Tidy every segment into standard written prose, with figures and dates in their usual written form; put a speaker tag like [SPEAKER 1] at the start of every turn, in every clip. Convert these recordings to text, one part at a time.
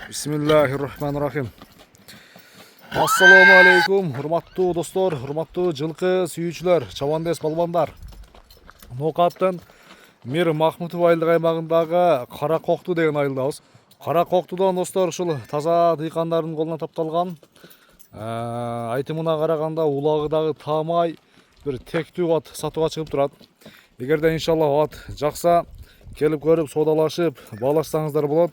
[SPEAKER 1] Bismillahirrahmanirrahim. Assalomu alaykum, hurmatli do'stlar, hurmatli жылқы сүйүүчүлөр, чабандес балбандар. Ноқаттан Мир Махмутов айылдык аймагындагы Кара Кокту деген айылдабыз. Кара Коктудан достор ушул таза дыйкандардын колуна тапталган. Айтымына караганда улагы дагы таамай бир тектүү ат сатууга чыгып турат. Эгерде иншалла ат жакса келип көрүп соодалашып баалашсаңыздар болот.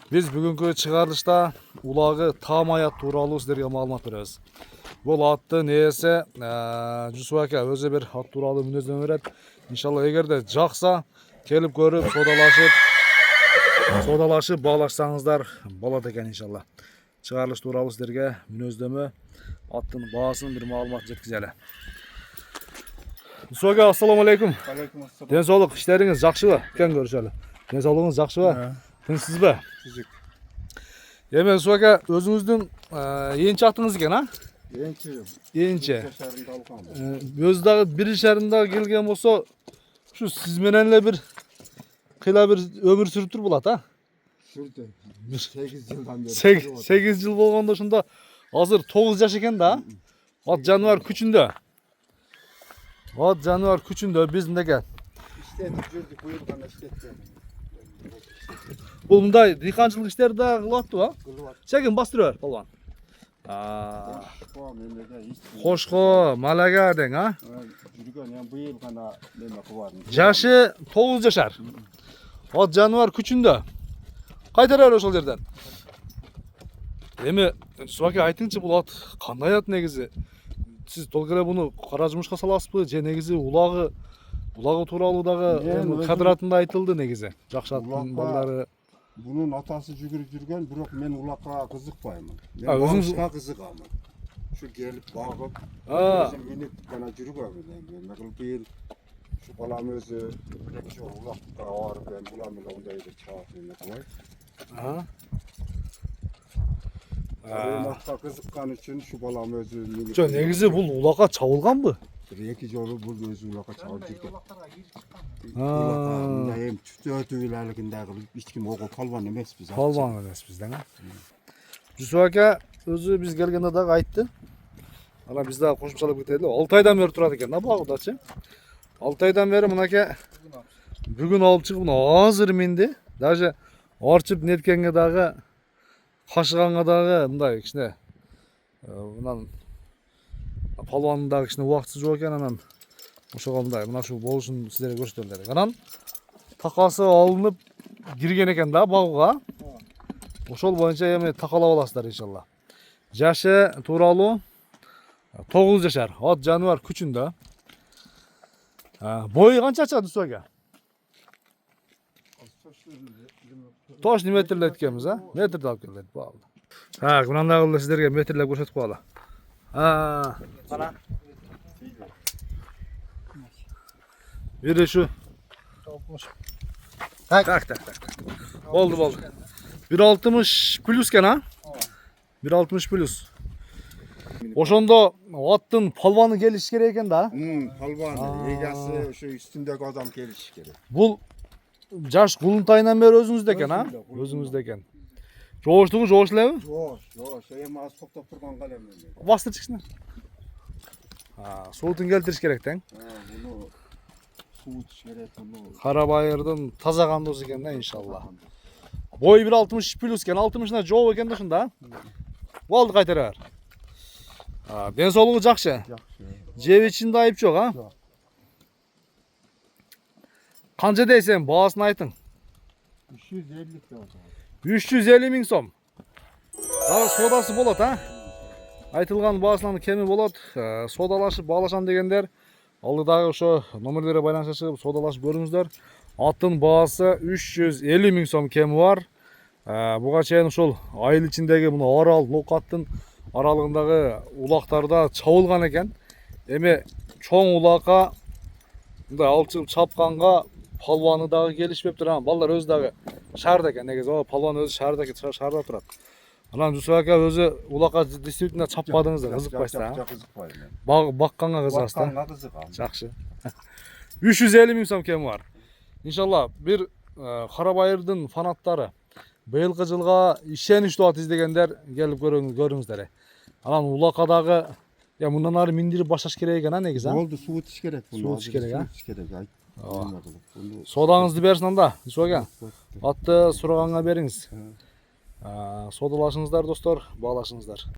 [SPEAKER 1] Biz бүгүнкү чыгарылышта улагы таамай ат тууралуу сиздерге маалымат беребиз. Бул аттын ээси Жусуп ака өзү бир ат тууралуу мүнөздөмө берет. Иншалла эгерде жакса келип көрүп соодалашып баалашсаңыздар болот экен иншалла. Чыгарылыш тууралуу сиздерге мүнөздөмө аттын баасын бир маалымат жеткизели. Жусуп ака, ассаламу алейкум.
[SPEAKER 2] Алейкум ассалам.
[SPEAKER 1] Ден соолук, иштериңиз жакшыбы? Кен көрүшөлү. Ден соолугуңуз жакшыбы? Тынчсызбы?
[SPEAKER 2] Түзүк.
[SPEAKER 1] Эми Жусуп ака, өзүңүздүн энчи атыңыз экен, а? Энчи. Өзү дагы бир шаарында келген болсо, ушу сиз менен эле бир кыйла бир өмүр сүрүп тур болот, а?
[SPEAKER 2] Сүрдү. 8 жылдан бери.
[SPEAKER 1] 8 жыл болгондо ошондо азыр 9 жаш экен да. Ат жаныбар күчүндө. Ат жаныбар күчүндө биздин экен.
[SPEAKER 2] İşletip жүрдүк, быйыл гана иштеттим.
[SPEAKER 1] Бул мындай дыйканчылык иштерди да кылып аттыбы?
[SPEAKER 2] Кылып ат.
[SPEAKER 1] Чекин бастырып бер, балбан.
[SPEAKER 2] Кошко мемеге иш.
[SPEAKER 1] Кошко, малага дең, а?
[SPEAKER 2] Жүргөн, эми быйыл гана неме кылбадым.
[SPEAKER 1] Жашы 9 жашар. Ат жаныбар күчүндө. Кайтара бер ошол жерден. Эми Жусуп ака, айтыңчы, бул ат кандай ат негизи? Сиз толук эле буну кара жумушка саласызбы же негизи улагы тууралуу дагы кадратында айтылды негизи. Жакшы аттын балдары.
[SPEAKER 2] Bunun atası жүгүрүп жүргөн, бирок мен улакка кызыкпаймын. Мен
[SPEAKER 1] өзүңүз
[SPEAKER 2] башка кызыгамын. Şu gelip багып, өзүм минип гана жүргөм. Эми быйыл şu балам өзү бирок жол улакка барып, мен булам эле ондай бир чаап эме кылбайт. Улакка кызыккан үчүн şu балам өзү минип.
[SPEAKER 1] Жо, негизи бул улакка чабылганбы?
[SPEAKER 2] Эки жолу бул өзү улакка чабып жүргөн. Улакка эми түтөтүүлөрүндө кылып эч ким ого палван эмеспиз.
[SPEAKER 1] Палван эмеспиз да. Жусуп ака өзү биз келгенде дагы айтты. Ана биз дагы кошумчалап кетели. 6 айдан бери турат экен да багыдачы. 6 айдан бери мынакей бүгүн алып чыгып азыр минди. Даже арчып неткенге дагы кашыганга дагы мындай кичине мындан палвандын дагы кичине убактысы жок экен, анан ошого мындай мына ушул болушун сиздерге көрсөтөлүм дедик. Анан такасы алынып кирген экен да багууга. Ошол боюнча эми такалап аласыздар иншалла. Жашы тууралуу 9 жашар. Ат жаныбар күчүндө. Бою канча чыгат Жусуп ака? Точно метрлеп эткенбиз, а? Метрди алып келдик. Так, мындан дагы сиздерге метрлеп көрсөтүп коелу. Кана. Бири şu. Так. Oldu. 1.60 плюс кен, а? 1.60 плюс. Ошондо аттын палваны келиш керек экен да?
[SPEAKER 2] Палван, эгасы şu üstündeki adam келиш керек.
[SPEAKER 1] Бул жаш кулунтайынан бери өзүңүздө экен, а? Өзүңүздө экен. Жооштугу жоош элеби?
[SPEAKER 2] Жоош, эми аз токтоп турганга эле мен.
[SPEAKER 1] Бастыр чыксын. Суутун келтириш керек тең.
[SPEAKER 2] Буну суутуш керек, буну.
[SPEAKER 1] Кара байырдын таза кандоосу экен да иншалла. Бой 1.60 плюс экен, 60-на жооп экен да ушунда. Болду, кайтара бер. Ден соолугу жакшы. Жеп ичинде айып жок, а? Канча дейсең, баасын айтың.
[SPEAKER 2] 350 сом.
[SPEAKER 1] 350 миң сом. Дагы соодасы болот, а? Айтылган баасынан кеми болот. Соодалашып баалашам дегендер алдыдагы ошо номерлерге байланышка чыгып соодалашып көрүңүздөр. Аттын баасы 350 миң сом кеми бар. Буга чейин ушул айыл ичиндеги мына арал Ноқаттын аралыгындагы улактарда чабылган экен. Эми чоң улакка мындай алып чыгып чапканга палваны дагы келишпеп турган. Балдар өзү дагы шаарда экен, негизи палван өзү шаарда турат. Анан Жусуп ака өзү улакка действительно чаппадыңыздар, кызыкпайсыздар, а?
[SPEAKER 2] Кызыкпайм.
[SPEAKER 1] Бакканга кызыгасыз да?
[SPEAKER 2] Бакканга кызыгам.
[SPEAKER 1] Жакшы. 350 миң сом кеми бар. Иншалла бир Карабайырдын фанаттары быйылкы жылга ишеничтүү ат издегендер келип көрүңүздөр. Анан улакадагы мындан ары миндирип башташ керек экен негизи.
[SPEAKER 2] Болду, суутуш керек.
[SPEAKER 1] Суутуш керек,
[SPEAKER 2] Суутуш керек. Айт.
[SPEAKER 1] Содаңызды берсин анда, Исо ака. Атты сураганга бериңиз. Содалашыңыздар достор, баалашыңыздар.